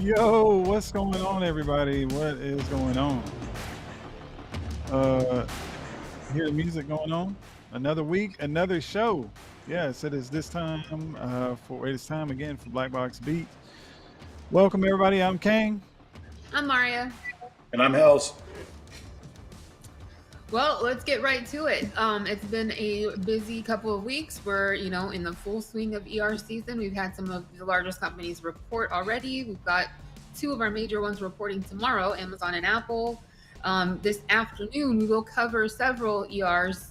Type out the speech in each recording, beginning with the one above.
Yo, what's going on, everybody? What is going on? Uh, hear the music going on? Another week, another show. Yes, it is this time it is time again for Black Box Beat. Welcome, everybody. I'm Kang. I'm Maria. And I'm Hells. Well, let's get right to it. It's been a busy couple of weeks. We're, in the full swing of ER season. We've had some of the largest companies report already. We've got two of our major ones reporting tomorrow, Amazon and Apple. This afternoon, we will cover several ERs,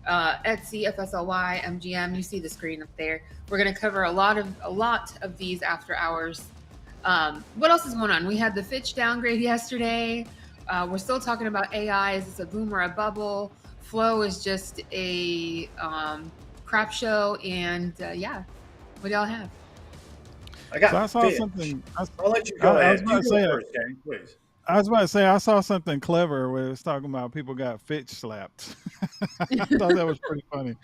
Etsy, FSLY, MGM. You see the screen up there. We're going to cover a lot of these after hours. What else is going on? We had the Fitch downgrade yesterday. We're still talking about AI. Is this a boom or a bubble? Flow is just a crap show. And yeah, what do y'all have? I got So I saw Fitch. something. I'll let you I, go I was ahead. about You to go say. first, Kang, please. I was about to say I saw something clever where it was talking about people got Fitch slapped. I thought that was pretty funny.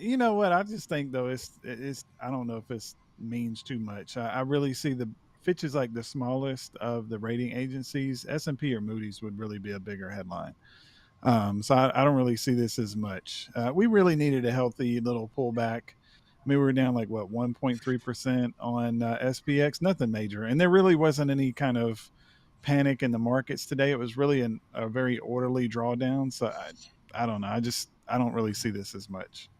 You know what? I just think though it's I don't know if it means too much. I really see the Fitch is like the smallest of the rating agencies. S&P or Moody's would really be a bigger headline. So I don't really see this as much. We really needed a healthy little pullback. I mean, we were down like what 1.3% on SPX, nothing major, and there really wasn't any kind of panic in the markets today. It was really a very orderly drawdown. So I don't know. I don't really see this as much.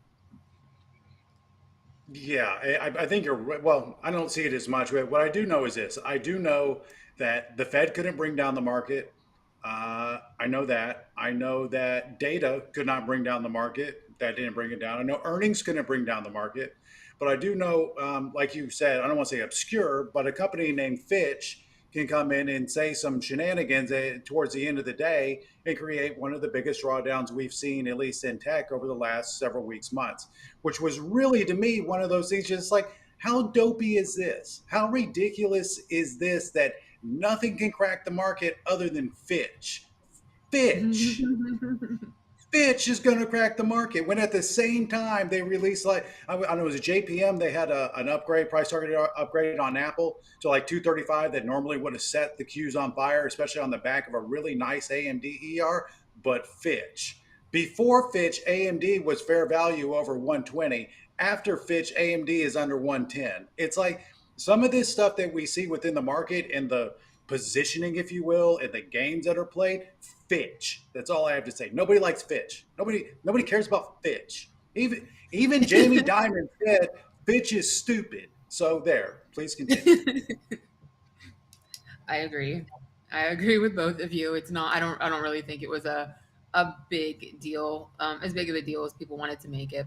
Yeah, I think you're right. Well, I don't see it as much. But what I do know is this: I do know that the Fed couldn't bring down the market. I know that. I know that data could not bring down the market. That didn't bring it down. I know earnings couldn't bring down the market. But I do know, like you said, I don't want to say obscure, but a company named Fitch can come in and say some shenanigans towards the end of the day and create one of the biggest drawdowns we've seen, at least in tech, over the last several weeks, months, which was really to me one of those things just like, how dopey is this? How ridiculous is this that nothing can crack the market other than Fitch? Fitch. Fitch is going to crack the market. When at the same time they released like I know it was a JPM, they had an upgrade price targeted upgraded on Apple to like 235 that normally would have set the queues on fire, especially on the back of a really nice AMD ER. But Fitch, before Fitch, AMD was fair value over 120. After Fitch, AMD is under 110. It's like some of this stuff that we see within the market and the positioning, if you will, and the games that are played. Fitch. That's all I have to say. Nobody likes Fitch. Nobody cares about Fitch. Even Jamie Dimon said Fitch is stupid. So there. Please continue. I agree. I agree with both of you. It's not. I don't really think it was a big deal, as big of a deal as people wanted to make it.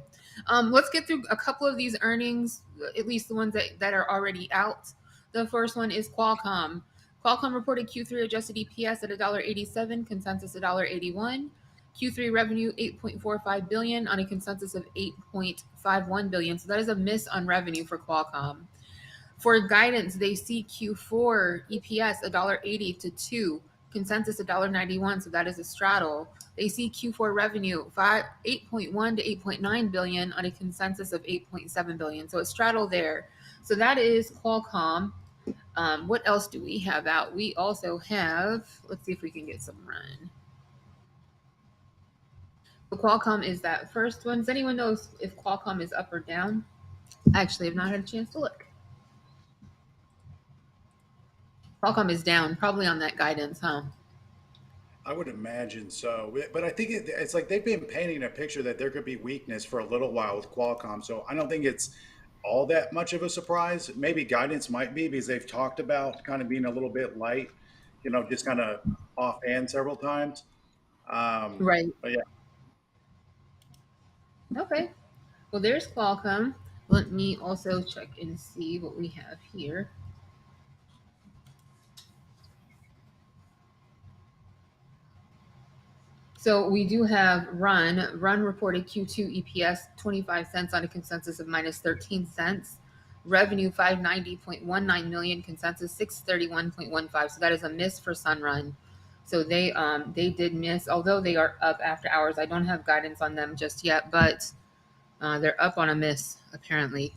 Let's get through a couple of these earnings, at least the ones that are already out. The first one is Qualcomm. Qualcomm reported Q3 adjusted EPS at $1.87, consensus $1.81. Q3 revenue 8.45 billion on a consensus of 8.51 billion. So that is a miss on revenue for Qualcomm. For guidance, they see Q4 EPS $1.80 to 2, consensus $1.91, so that is a straddle. They see Q4 revenue 8.1 to 8.9 billion on a consensus of 8.7 billion, so a straddle there. So that is Qualcomm. What else do we have out? We also have, let's see if we can get some run. So Qualcomm is that first one. Does anyone know if Qualcomm is up or down? I actually have not had a chance to look. Qualcomm is down, probably on that guidance, huh? I would imagine so. But I think it's like they've been painting a picture that there could be weakness for a little while with Qualcomm. So I don't think it's all that much of a surprise. Maybe guidance might be because they've talked about kind of being a little bit light, just kind of offhand several times. Right. But yeah, Okay. Well, there's Qualcomm. Let me also check and see what we have here. So we do have Run. Run reported Q2 EPS 25 cents on a consensus of minus 13 cents. Revenue 590.19 million, consensus 631.15. So that is a miss for Sunrun. So they did miss, although they are up after hours. I don't have guidance on them just yet, but they're up on a miss apparently.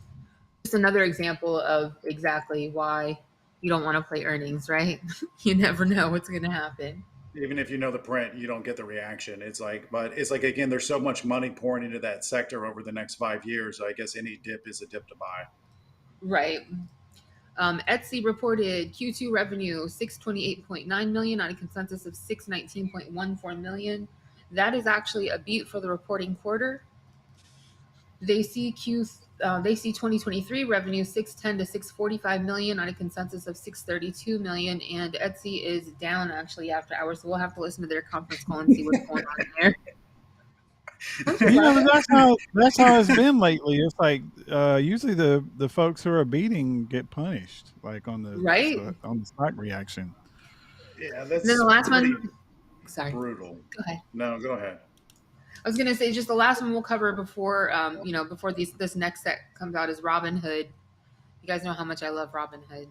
Just another example of exactly why You don't want to play earnings, right? You never know what's going to happen. Even if you know the print, you don't get the reaction. It's like, but it's like again, there's so much money pouring into that sector over the next 5 years. I guess any dip is a dip to buy. Right. Etsy reported Q2 revenue 628.9 million on a consensus of 619.14 million. That is actually a beat for the reporting quarter. They see 2023 revenue 610 to 645 million on a consensus of 632 million, and Etsy is down actually after hours. So we'll have to listen to their conference call and see what's going on there. Don't you love But it? that's how it's been lately. It's like usually the folks who are beating get punished, like Right. on the stock reaction. Yeah, And then the that's last pretty one, sorry, brutal. go ahead. No, go ahead. I was gonna say just the last one we'll cover before before this next set comes out is Robin Hood. You guys know how much I love Robin Hood.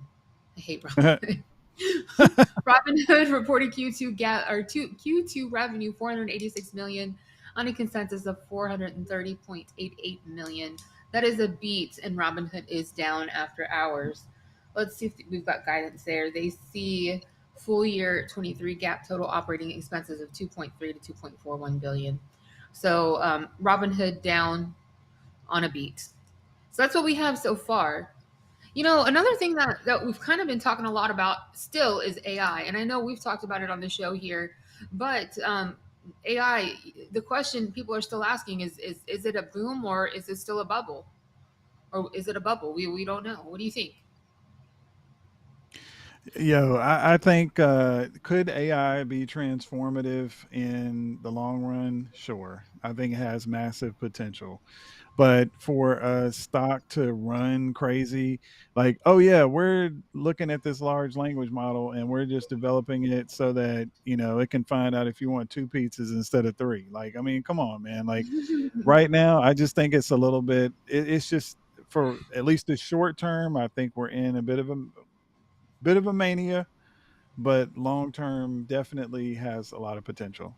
I hate Robin Hood. Robin Hood reported Q2 revenue 486 million on a consensus of 430.88 million. That is a beat, and Robin Hood is down after hours. Let's see if we've got guidance there. They see full year 23 gap total operating expenses of 2.3 to 2.41 billion. So Robin Hood down on a beat. So that's what we have so far. Another thing that we've kind of been talking a lot about still is AI. And I know we've talked about it on the show here, but AI, the question people are still asking is it a boom or is it still a bubble? Or is it a bubble? We don't know. What do you think? I think could AI be transformative in the long run? Sure, I think it has massive potential. But for a stock to run crazy, like, oh yeah, we're looking at this large language model and we're just developing it so that it can find out if you want two pizzas instead of three. Like, I mean, come on, man. Like right now, I just think it's a little bit. It's just for at least the short term. I think we're in a bit of a mania, but long term definitely has a lot of potential.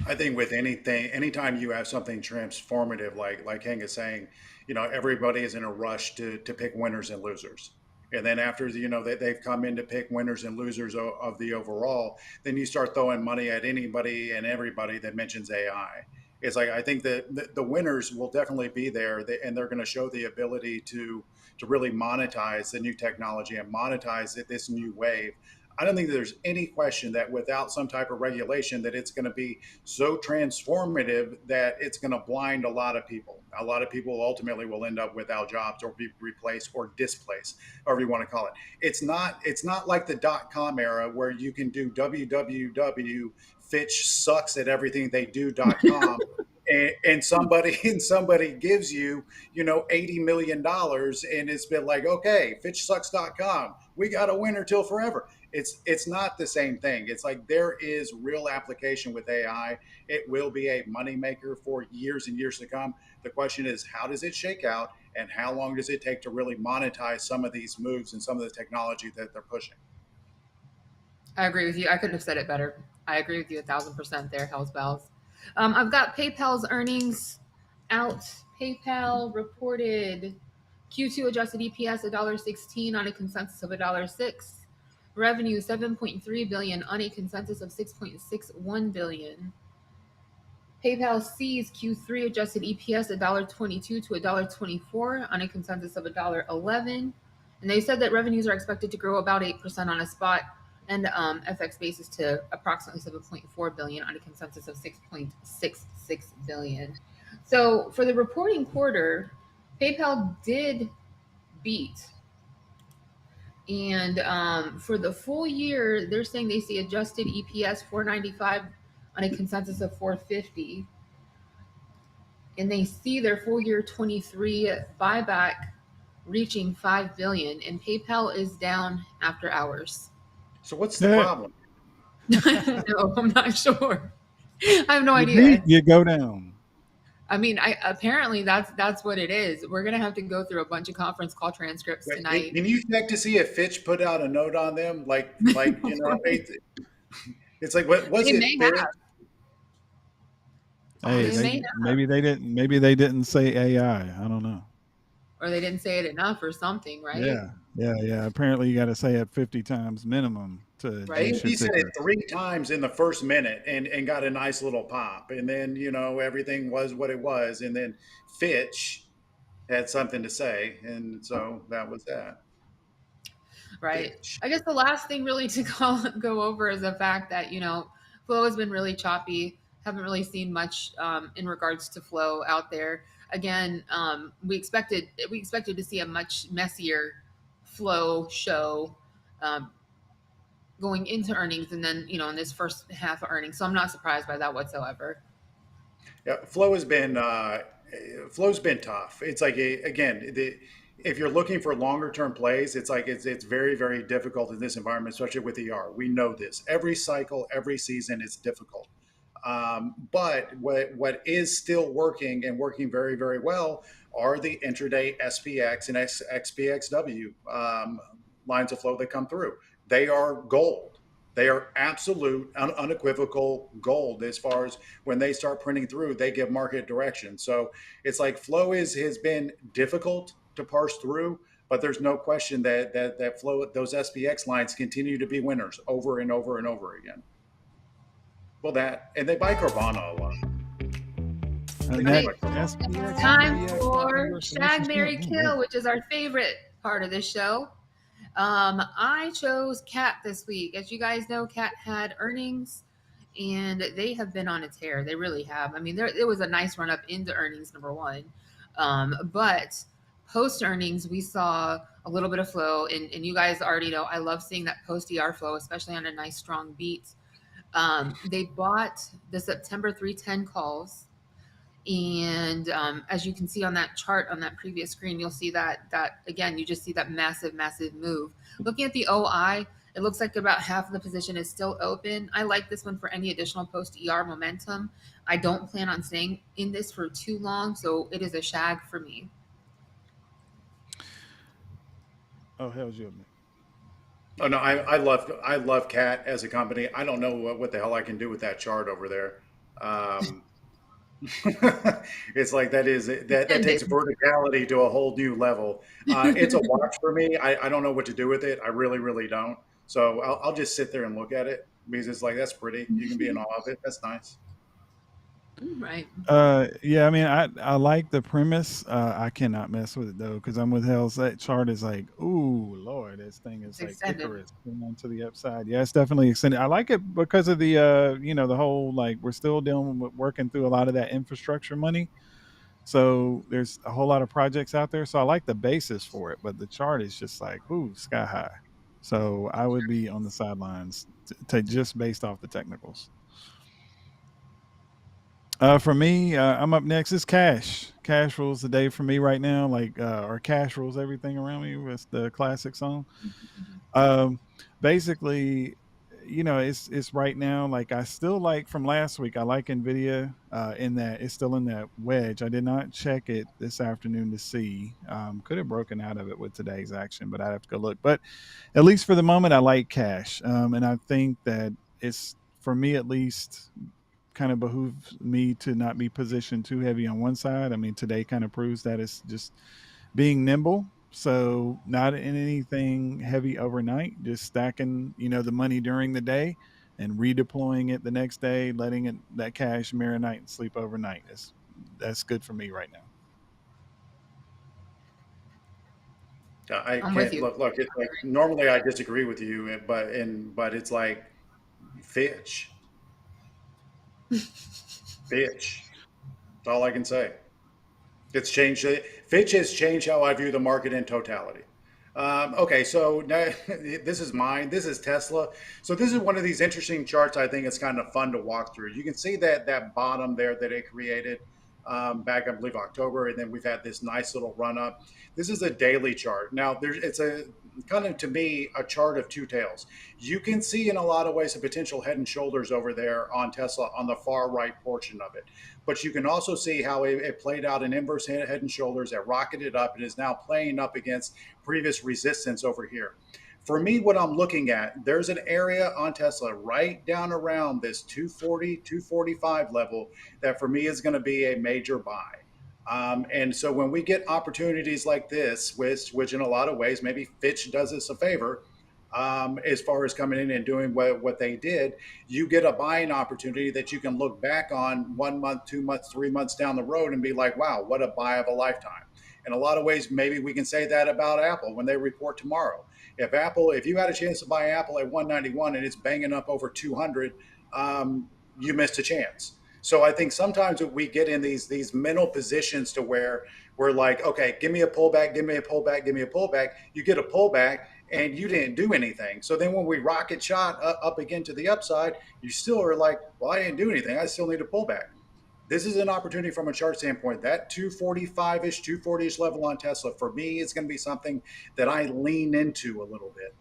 I think with anything, anytime you have something transformative, like Hank is saying, everybody is in a rush to pick winners and losers. And then after they've come in to pick winners and losers of the overall, then you start throwing money at anybody and everybody that mentions AI. It's like I think that the winners will definitely be there, and they're going to show the ability to really monetize the new technology and monetize this new wave. I don't think there's any question that without some type of regulation, that it's going to be so transformative that it's going to blind a lot of people. A lot of people ultimately will end up without jobs or be replaced or displaced, however you want to call it. It's not like the .com era where you can do www Fitch sucks at everything they do.com. And somebody gives you $80 million, and it's been like, okay, fitchsucks.com, we got a winner till forever. It's not the same thing. It's like there is real application with AI. It will be a moneymaker for years and years to come. The question is, how does it shake out, and how long does it take to really monetize some of these moves and some of the technology that they're pushing? I agree with you. I couldn't have said it better. I agree with you 1,000% there, Hell's Bells. I've got PayPal's earnings out. PayPal reported Q2 adjusted EPS $1.16 on a consensus of $1.06. Revenue 7.3 billion on a consensus of 6.61 billion. PayPal sees Q3 adjusted EPS $1.22 to $1.24 on a consensus of $1.11. And they said that revenues are expected to grow about 8% on a spot and FX basis to approximately 7.4 billion on a consensus of 6.66 billion. So for the reporting quarter, PayPal did beat. And for the full year, they're saying they see adjusted EPS 495 on a consensus of 450, and they see their full year 23 buyback reaching 5 billion, and PayPal is down after hours. So what's the Yeah, problem? No, I'm not sure. I have no you idea. beat, you go down. I mean, I apparently that's what it is. We're gonna have to go through a bunch of conference call transcripts Wait, tonight. can you check to see if Fitch put out a note on them? Like it's like, what was They it, may Fitch? have. Hey, They It's, they may have, maybe they didn't say AI. I don't know. or they didn't say it enough, or something, right? Yeah, Yeah, yeah. Apparently, you got to say it 50 times minimum to Right? juice your He said it ticker. 3 times in the first minute and got a nice little pop. And then, everything was what it was. And then Fitch had something to say. And so that was that. Right. Fitch. I guess the last thing really to go over is the fact that, flow has been really choppy. Haven't really seen much in regards to flow out there. Again, we expected to see a much messier flow show um, going into earnings, and then in this first half of earnings. So I'm not surprised by that whatsoever. Yeah, flow's been tough. It's like again, if you're looking for longer term plays, it's like it's very very difficult in this environment, especially with ER. We know this. Every cycle, every season is difficult. But what is still working and working very very well are the intraday SPX and XPXW lines of flow that come through. They are gold. They are absolute, unequivocal gold as far as when they start printing through, they give market direction. So it's like flow has been difficult to parse through, but there's no question that flow those SPX lines continue to be winners over and over and over again. Well, that and they buy Carvana a lot. They And do that Right. buy Carvana. And it's SPX and time PX for multiverse Shag solutions. Yeah, Mary oh, Kill, man. which is our favorite part of this show. I chose Cat this week. As you guys know, Cat had earnings and they have been on a tear. They really have. I mean, it was a nice run up into earnings, number one. But post earnings, we saw a little bit of flow. And you guys already know I love seeing that post ER flow, especially on a nice strong beat. They bought the September 310 calls, and as you can see on that chart on that previous screen, you'll see that again, you just see that massive move. Looking at the OI, it looks like about half of the position is still open. I like this one for any additional post ER momentum. I don't plan on staying in this for too long, so it is a shag for me. Oh, hell's you, man. Oh no, I love Cat as a company. I don't know what the hell I can do with that chart over there. Um, it's like that Send takes it. verticality to a whole new level. It's a watch for me. I don't know what to do with it. I really really don't. So I'll just sit there and look at it because it's like that's pretty. You can be in awe of it. That's nice. Right. Yeah, I mean, I like the premise. I cannot mess with it though, because I'm with Hell's. That chart is like, ooh, Lord, this thing It's is like extended. Icarus going on to the upside. Yeah, it's definitely extended. I like it because of the, the whole like we're still dealing with working through a lot of that infrastructure money. So there's a whole lot of projects out there. So I like the basis for it, but the chart is just like, ooh, sky high. So I would be on the sidelines to just based off the technicals. For me, I'm up next. It's cash. Cash rules the day for me right now. Like, or cash rules everything around me. Was the classic song. Um, Basically, it's right now. Like, I still like from last week. I like Nvidia. In that it's still in that wedge. I did not check it this afternoon to see. Could have broken out of it with today's action, but I'd have to go look. But at least for the moment, I like cash. And I think that it's for me at least kind of behooves me to not be positioned too heavy on one side. I mean, today kind of proves that it's just being nimble. So not in anything heavy overnight, just stacking, the money during the day and redeploying it the next day, letting it that cash marinate and sleep overnight. That's good for me right now. I I'm with can't you. look. It's like normally I disagree with you, but it's like Fitch, Fitch. That's all I can say. It's changed. Fitch has changed how I view the market in totality. Okay, so now, this is mine. This is Tesla. So this is one of these interesting charts. I think it's kind of fun to walk through. You can see that bottom there that it created back, I believe, October, and then we've had this nice little run up. This is a daily chart. Now, it's a kind of to me a chart of two tails. You can see in a lot of ways a potential head and shoulders over there on Tesla on the far right portion of it. But you can also see how it played out in inverse head and shoulders. It rocketed up and is now playing up against previous resistance over here. For me, what I'm looking at, there's an area on Tesla right down around this 240, 245 level that for me is going to be a major buy. And so when we get opportunities like this, which in a lot of ways, maybe Fitch does us a favor as far as coming in and doing what they did, you get a buying opportunity that you can look back on 1 month, 2 months, 3 months down the road and be like, wow, what a buy of a lifetime. In a lot of ways, maybe we can say that about Apple when they report tomorrow. If you had a chance to buy Apple at 191 and it's banging up over 200, you missed a chance. So I think sometimes we get in these mental positions to where we're like, okay, give me a pullback, give me a pullback, give me a pullback. You get a pullback and you didn't do anything. So then when we rocket shot up again to the upside, you still are like, well, I didn't do anything. I still need a pullback. This is an opportunity from a chart standpoint. That 245-ish, 240-ish level on Tesla, for me, is going to be something that I lean into a little bit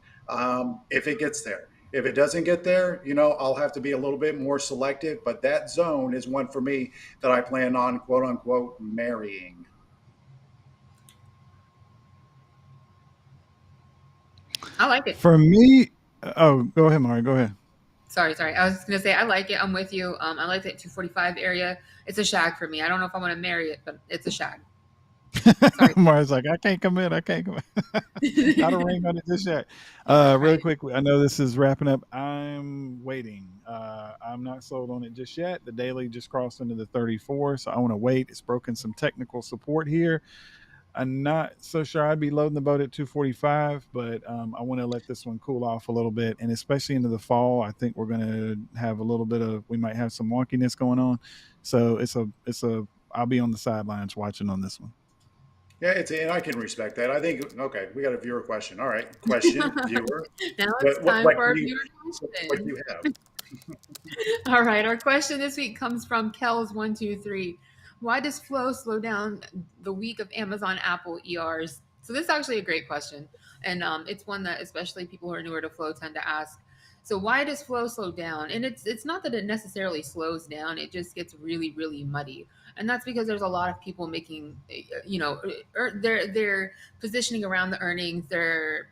if it gets there. If it doesn't get there, I'll have to be a little bit more selective. But that zone is one for me that I plan on, quote unquote, marrying. I like it. For me, oh, go ahead, Mario. Go ahead. Sorry. I was just gonna say I like it. I'm with you. I like that 245 area. It's a shag for me. I don't know if I want to marry it, but it's a shag. Sorry. Mario's like, I can't commit. I can't commit. Not a ring on it just yet. Really Right. quick, I know this is wrapping up. I'm waiting. I'm not sold on it just yet. The daily just crossed into the 34, so I want to wait. It's broken some technical support here. I'm not so sure I'd be loading the boat at 245, but I want to let this one cool off a little bit, and especially into the fall, I think we're going to have a little bit of, we might have some wonkiness going on. So I'll be on the sidelines watching on this one. Yeah, and I can respect that. I think, okay, we got a viewer question. All right, question, viewer. Now it's What time what for do our you viewer what question. do you have? All right, our question this week comes from Kels123. Why does flow slow down the week of Amazon Apple ERs? So this is actually a great question, and it's one that especially people who are newer to flow tend to ask. So why does flow slow down? And it's not that it necessarily slows down; it just gets really muddy, and that's because there's a lot of people making, they're positioning around the earnings. They're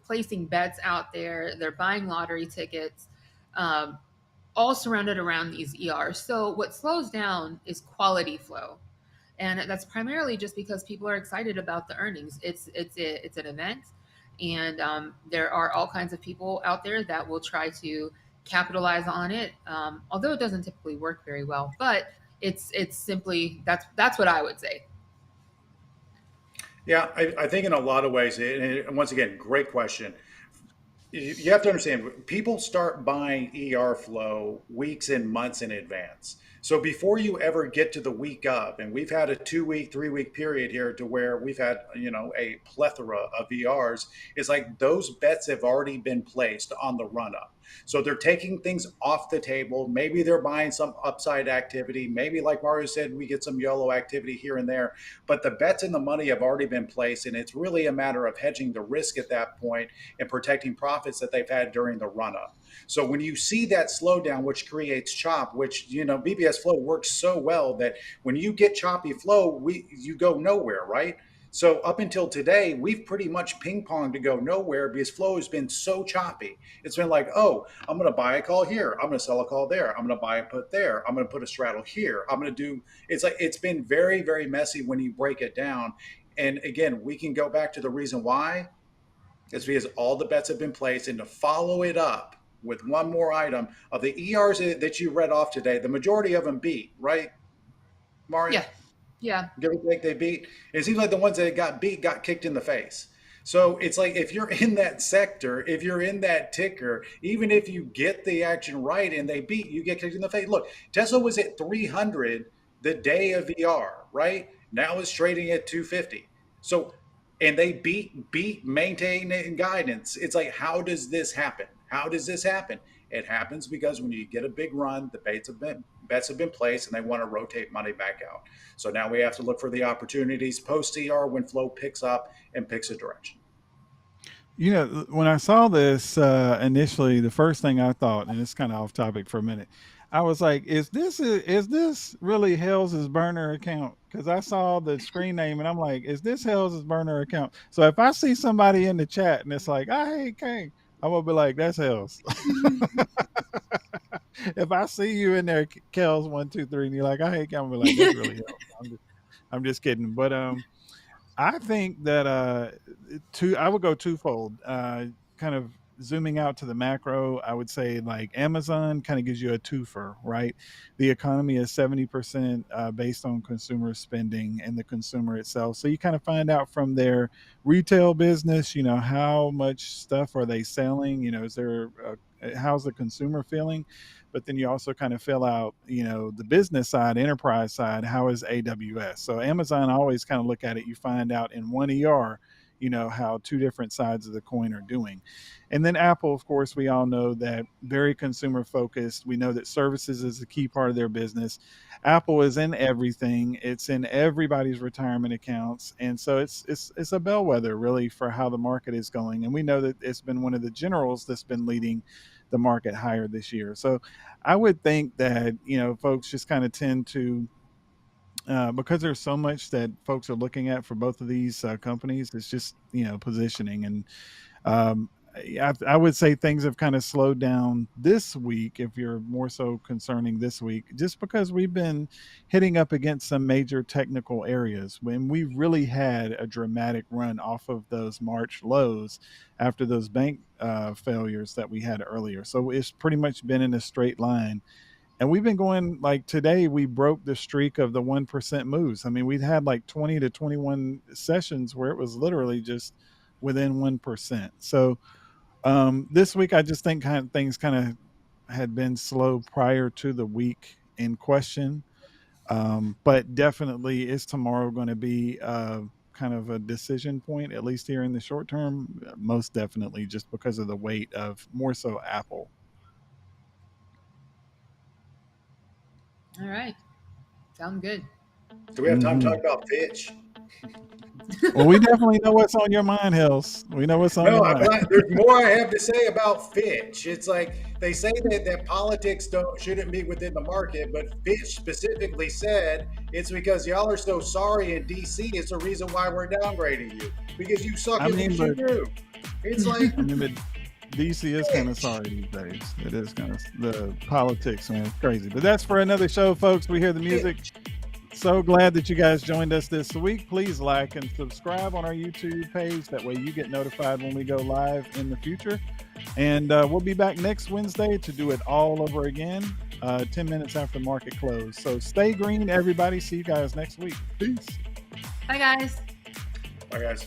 placing bets out there. They're buying lottery tickets. Um, all surrounded around these ERs. So what slows down is quality flow. And that's primarily just because people are excited about the earnings. It's an event, and there are all kinds of people out there that will try to capitalize on it. Although it doesn't typically work very well, but it's simply that's what I would say. Yeah, I think in a lot of ways, and once again, great question. You have to understand, people start buying ER flow weeks and months in advance. So before you ever get to the week of, and we've had a 2 week, 3 week period here to where we've had, a plethora of ERs, it's like those bets have already been placed on the run up. So they're taking things off the table. Maybe they're buying some upside activity. Maybe, like Mario said, we get some YOLO activity here and there. But the bets and the money have already been placed. And it's really a matter of hedging the risk at that point and protecting profits that they've had during the run up. So when you see that slowdown, which creates chop, which BBS flow works so well that when you get choppy flow, you go nowhere, right? So up until today, we've pretty much ping ponged to go nowhere because flow has been so choppy. It's been like, oh, I'm going to buy a call here. I'm going to sell a call there. I'm going to buy a put there. I'm going to put a straddle here. I'm going to do. It's like it's been very messy when you break it down. And again, we can go back to the reason why. It's because all the bets have been placed, and to follow it up with one more item of the ERs that you read off today, the majority of them beat, right, Mario? Yeah, yeah. Give or take, they beat. It seems like the ones that got beat got kicked in the face. So it's like if you're in that sector, if you're in that ticker, even if you get the action right and they beat, you get kicked in the face. Look, Tesla was at 300 the day of VR, right? Now it's trading at 250. So, and they beat, maintain, and guidance. It's like, how does this happen? How does this happen? It happens because when you get a big run, the bets have been placed and they want to rotate money back out. So now we have to look for the opportunities post CR when flow picks up and picks a direction. When I saw this initially, the first thing I thought, and it's kind of off topic for a minute, I was like, "Is this really Hell's burner account?" Because I saw the screen name, and I'm like, "Is this Hell's burner account?" So if I see somebody in the chat and it's like, "I hate King," I'm gonna be like, "That's Hell's." If I see you in there, Kells 123, and you're like, "I hate King," I'm gonna be like, "That's really Hell's." I'm just kidding. But I think that I would go twofold. Kind of zooming out to the macro, I would say like Amazon kind of gives you a twofer, right? The economy is 70% based on consumer spending and the consumer itself. So you kind of find out from their retail business, how much stuff are they selling? Is there how's the consumer feeling? But then you also kind of fill out, the business side, enterprise side, how is AWS? So Amazon, I always kind of look at it, you find out in one ER, how two different sides of the coin are doing. And then Apple, of course, we all know that very consumer focused. We know that services is a key part of their business. Apple is in everything. It's in everybody's retirement accounts. And so it's a bellwether really for how the market is going. And we know that it's been one of the generals that's been leading the market higher this year. So I would think that, folks just kind of tend to, because there's so much that folks are looking at for both of these companies, it's just, positioning. And um, I would say things have kind of slowed down this week, if you're more so concerning this week, just because we've been hitting up against some major technical areas when we really had a dramatic run off of those March lows after those bank failures that we had earlier. So it's pretty much been in a straight line. And we've been going like today, we broke the streak of the 1% moves. I mean, we've had like 20 to 21 sessions where it was literally just within 1%. So this week, I just think things kind of had been slow prior to the week in question. But definitely, is tomorrow going to be kind of a decision point, at least here in the short term? Most definitely, just because of the weight of more so Apple. All right. Sound good. Do we have time to talk about Fitch? Well, we definitely know what's on your mind, Hills. We know what's on No, your mind. there's more I have to say about Fitch. It's like they say that politics shouldn't be within the market, but Fitch specifically said it's because y'all are so sorry in DC. It's the reason why we're downgrading you because you suck I at mean, what you but do. It's like I mean, but DC is kind of sorry these days. It is kind of the politics, man, it's crazy. But that's for another show, folks. We hear the music. So glad that you guys joined us this week. Please like and subscribe on our YouTube page. That way you get notified when we go live in the future. And we'll be back next Wednesday to do it all over again, 10 minutes after market close. So stay green, everybody. See you guys next week. Peace. Bye, guys. Bye, guys.